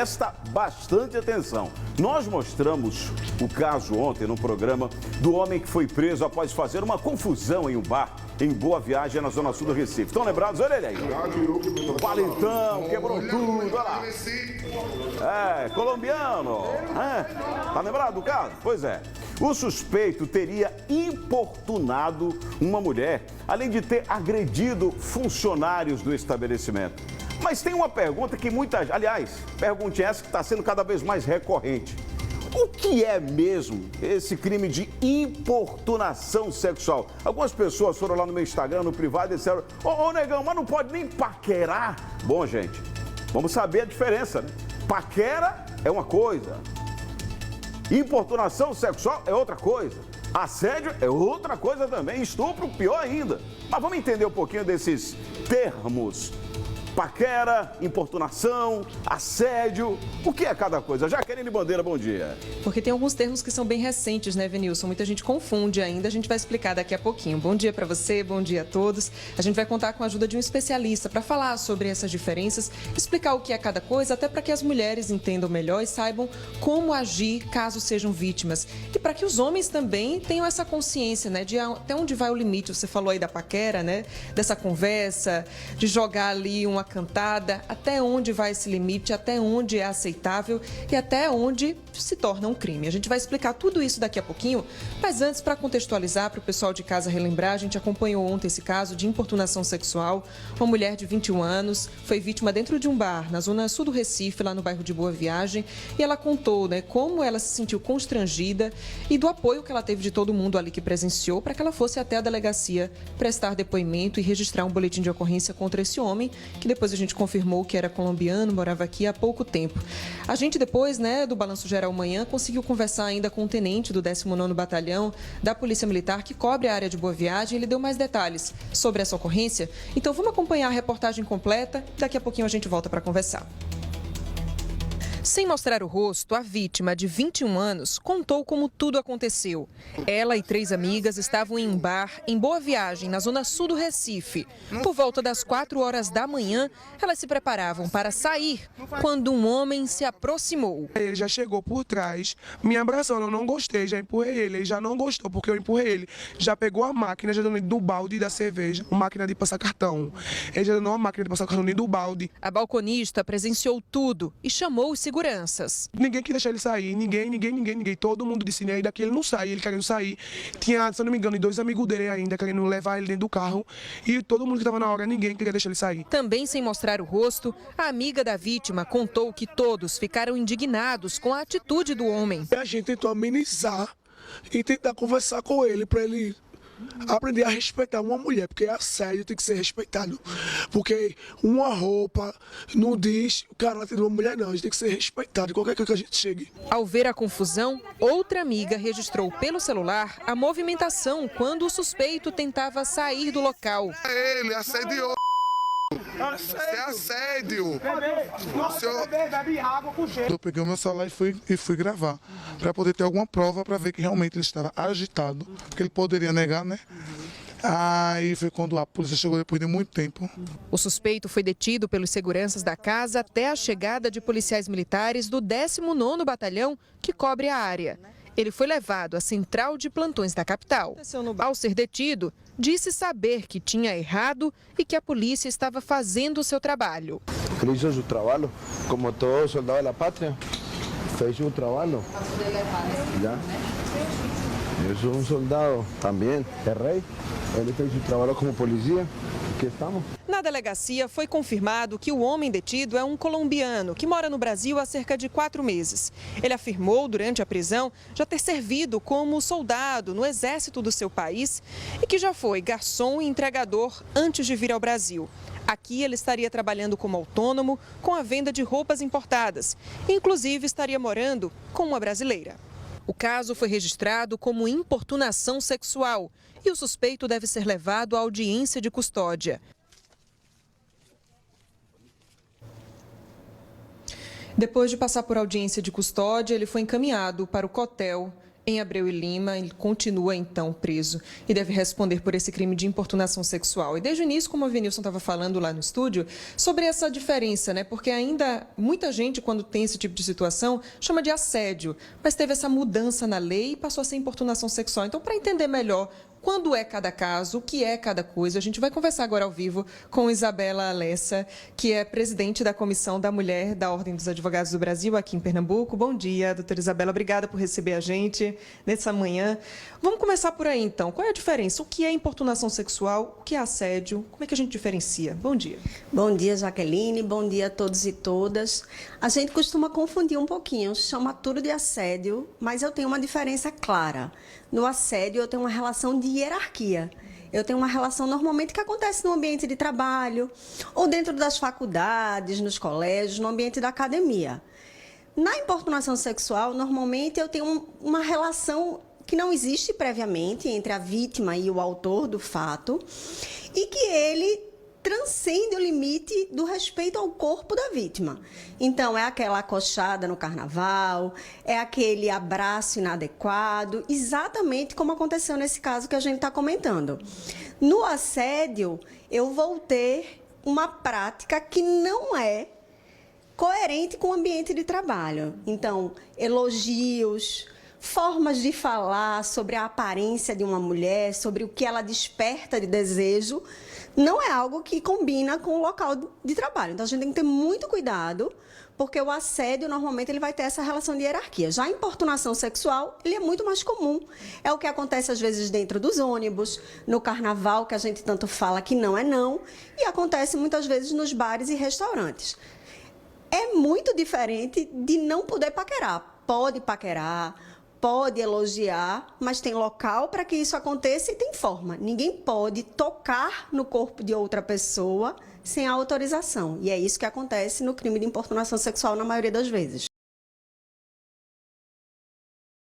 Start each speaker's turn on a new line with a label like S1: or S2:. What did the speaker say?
S1: Presta bastante atenção. Nós mostramos o caso ontem no programa do homem que foi preso após fazer uma confusão em um bar em Boa Viagem, na zona sul do Recife. Estão lembrados? Olha ele aí. Valentão, quebrou tudo, olha lá. Colombiano. Tá lembrado do caso? Pois é. O suspeito teria importunado uma mulher, além de ter agredido funcionários do estabelecimento. Mas tem uma pergunta que pergunta essa que está sendo cada vez mais recorrente. O que é mesmo esse crime de importunação sexual? Algumas pessoas foram lá no meu Instagram, no privado, e disseram: ô negão, mas não pode nem paquerar? Bom, gente, vamos saber a diferença, né? Paquera é uma coisa, importunação sexual é outra coisa, assédio é outra coisa também, estupro pior ainda. Mas vamos entender um pouquinho desses termos. Paquera, importunação, assédio, o que é cada coisa? Jaqueline Bandeira, bom dia.
S2: Porque tem alguns termos que são bem recentes, né, Venilson? Muita gente confunde ainda, a gente vai explicar daqui a pouquinho. Bom dia para você, bom dia a todos. A gente vai contar com a ajuda de um especialista para falar sobre essas diferenças, explicar o que é cada coisa, até para que as mulheres entendam melhor e saibam como agir caso sejam vítimas. E para que os homens também tenham essa consciência, né, de até onde vai o limite. Você falou aí da paquera, né, dessa conversa, de jogar ali uma cantada, até onde vai esse limite, até onde é aceitável e até onde se torna um crime. A gente vai explicar tudo isso daqui a pouquinho, mas antes, para contextualizar, para o pessoal de casa relembrar, a gente acompanhou ontem esse caso de importunação sexual. Uma mulher de 21 anos foi vítima dentro de um bar na zona sul do Recife, lá no bairro de Boa Viagem, e ela contou, né, como ela se sentiu constrangida e do apoio que ela teve de todo mundo ali que presenciou para que ela fosse até a delegacia prestar depoimento e registrar um boletim de ocorrência contra esse homem, que depois a gente confirmou que era colombiano, morava aqui há pouco tempo. A gente depois, né, do Balanço Geral Manhã, conseguiu conversar ainda com o tenente do 19º Batalhão da Polícia Militar, que cobre a área de Boa Viagem. Ele deu mais detalhes sobre essa ocorrência. Então vamos acompanhar a reportagem completa. Daqui a pouquinho a gente volta para conversar. Sem mostrar o rosto, a vítima, de 21 anos, contou como tudo aconteceu. Ela e 3 amigas estavam em um bar em Boa Viagem, na zona sul do Recife. Por volta das 4 horas da manhã, elas se preparavam para sair, quando um homem se aproximou.
S3: Ele já chegou por trás, me abraçou, eu não gostei, já empurrei ele. Ele já não gostou porque eu empurrei ele. Já pegou a máquina, já deu do balde da cerveja, uma máquina de passar cartão. Ele já deu uma máquina de passar cartão do balde.
S2: A balconista presenciou tudo e chamou os seguranças.
S3: Ninguém queria deixar ele sair, ninguém. Todo mundo disse, né, daqui ele não sai, ele querendo sair. Tinha, se eu não me engano, 2 amigos dele ainda querendo levar ele dentro do carro. E todo mundo que estava na hora, ninguém queria deixar ele sair.
S2: Também sem mostrar o rosto, a amiga da vítima contou que todos ficaram indignados com a atitude do homem.
S4: A gente tentou amenizar e tentar conversar com ele para ele aprender a respeitar uma mulher, porque assédio tem que ser respeitado. Porque uma roupa não diz o caráter de uma mulher, não. A gente tem que ser respeitado, qualquer coisa que a gente chegue.
S2: Ao ver a confusão, outra amiga registrou pelo celular a movimentação quando o suspeito tentava sair do local.
S5: Ele assediou. Isso é assédio.
S6: Eu peguei o meu celular e fui gravar, para poder ter alguma prova para ver que realmente ele estava agitado, porque ele poderia negar, né? Aí foi quando a polícia chegou depois de muito tempo.
S2: O suspeito foi detido pelos seguranças da casa até a chegada de policiais militares do 19º Batalhão, que cobre a área. Ele foi levado à central de plantões da capital. Ao ser detido, disse saber que tinha errado e que a polícia estava fazendo o seu trabalho.
S7: Ele fez o trabalho, como todo soldado da pátria, fez o trabalho. Já. Eu sou um soldado também, é rei. Ele fez o trabalho como polícia. Aqui estamos.
S2: Na delegacia foi confirmado que o homem detido é um colombiano que mora no Brasil há cerca de 4 meses. Ele afirmou durante a prisão já ter servido como soldado no exército do seu país e que já foi garçom e entregador antes de vir ao Brasil. Aqui ele estaria trabalhando como autônomo com a venda de roupas importadas. Inclusive estaria morando com uma brasileira. O caso foi registrado como importunação sexual e o suspeito deve ser levado à audiência de custódia. Depois de passar por audiência de custódia, ele foi encaminhado para o COTEL em Abreu e Lima. Ele continua, então, preso e deve responder por esse crime de importunação sexual. E desde o início, como a Venilson estava falando lá no estúdio, sobre essa diferença, né? Porque ainda muita gente, quando tem esse tipo de situação, chama de assédio. Mas teve essa mudança na lei e passou a ser importunação sexual. Então, para entender melhor quando é cada caso, o que é cada coisa, a gente vai conversar agora ao vivo com Isabela Alessa, que é presidente da Comissão da Mulher da Ordem dos Advogados do Brasil, aqui em Pernambuco. Bom dia, doutora Isabela. Obrigada por receber a gente nessa manhã. Vamos começar por aí, então. Qual é a diferença? O que é importunação sexual? O que é assédio? Como é que a gente diferencia? Bom dia.
S8: Bom dia, Jaqueline. Bom dia a todos e todas. A gente costuma confundir um pouquinho, chama tudo de assédio, mas eu tenho uma diferença clara. No assédio, eu tenho uma relação de hierarquia. Eu tenho uma relação normalmente que acontece no ambiente de trabalho, ou dentro das faculdades, nos colégios, no ambiente da academia. Na importunação sexual, normalmente eu tenho uma relação que não existe previamente entre a vítima e o autor do fato, e que ele transcende o limite do respeito ao corpo da vítima. Então, é aquela acochada no carnaval, é aquele abraço inadequado, exatamente como aconteceu nesse caso que a gente está comentando. No assédio, eu vou ter uma prática que não é coerente com o ambiente de trabalho. Então, elogios, formas de falar sobre a aparência de uma mulher, sobre o que ela desperta de desejo, não é algo que combina com o local de trabalho. Então, a gente tem que ter muito cuidado, porque o assédio, normalmente, ele vai ter essa relação de hierarquia. Já a importunação sexual, ele é muito mais comum. É o que acontece, às vezes, dentro dos ônibus, no carnaval, que a gente tanto fala que não é não, e acontece, muitas vezes, nos bares e restaurantes. É muito diferente de não poder paquerar. Pode paquerar, pode elogiar, mas tem local para que isso aconteça e tem forma. Ninguém pode tocar no corpo de outra pessoa sem a autorização. E é isso que acontece no crime de importunação sexual na maioria das vezes.